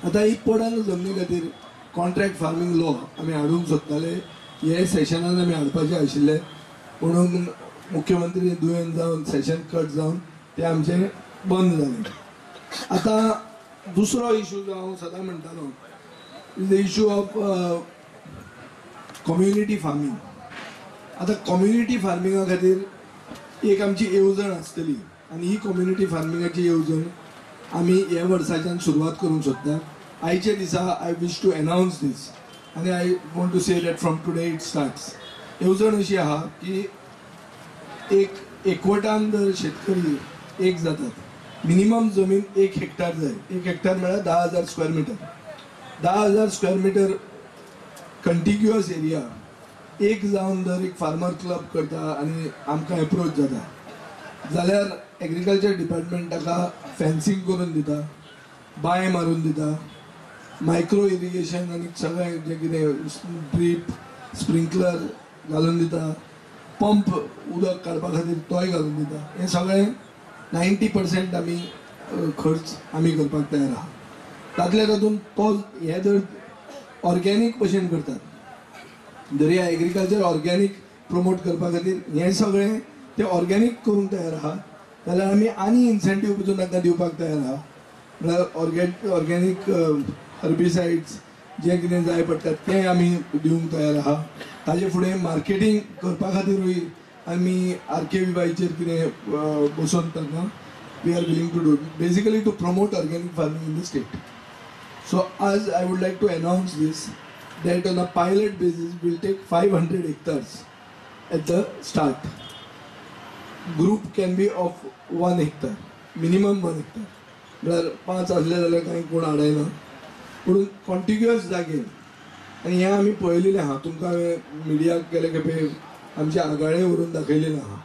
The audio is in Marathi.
आता ही पडन जमनी खातीर कॉन्ट्रॅक्ट फार्मिंग लॉ आमी हाडूंक सोदताले. हे सेशनान आमी हाडपाचे आशिल्ले म्हणून मुख्यमंत्री दुयेंत जावन सेशन कट जावन ते आमचे बंद जाले. आता दुसरो इशू जो हांव सदां म्हणटालो is the issue of community farming. आता कम्युनिटी फार्मिंगा खातीर एक आमची येवजण आसतली आनी ही कम्युनिटी फार्मिंगाची येवजण आमी ह्या वर्साच्यान सुरवात करूंक सोदता. आयच्या दिसा I wish to announce this आनी I want to say that from today it starts. येवजण अशी आहा की एकवटान जर शेतकरी एक जातात मिनिमम जमीन 1 हेक्टर जाय. 1 हेक्टर म्हळ्यार 10,000 square metre. 10,000 square metre contiguous area एक जावन जर एक फार्मर क्लब करता आनी आमकां एप्रोच जाता जाल्यार एग्रीकल्चर डिपार्टमेंट ताका फेन्सिंग करून दिता, बांय मारून दिता, मायक्रो इरिगेशन आनी सगळें जें कितें ड्रीप स्प्रिंकलर घालून दिता, पंप उदक काडपा खातीर तोय घालून दिता. हें सगळें 90% आमी खर्च आमी करपाक तयार आहा. तातल्या तातूंत तो हे जर ऑर्गेनीक भशेन करतात जर ह्या एग्रीकल्चर ऑर्गेनीक प्रमोट करपा खातीर हें सगळें ते ऑर्गेनीक करूंक तयार आहा जाल्यार आमी आनी इन्सेंटीव पसून तांकां दिवपाक तयार आहा. म्हळ्यार ऑर्गेनीक हर्बिसायड्स जे कितें जाय पडटात तें आमी दिवंक तयार आहा. ताजे फुडें मार्केटींग करपा खातीरूय आमी RKVYचेर कितें बसोवन तांकां we are willing to do basically to promote organic farming in the state. So as I would like to announce this, that on a pilot basis we'll take 500 hectares at the start. Group can be of 1 hectare, minimum 1 hectare. म्हळ्यार 5 असले जाल्यार कांय कोण हाडयना पूण कॉन्टिग्युअस जागे आनी हें आमी पळयलेलें आहा. तुमकां हांवें मिडियाक गेले खेपे आमचे आगाळे व्हरून दाखयलेलें आहा.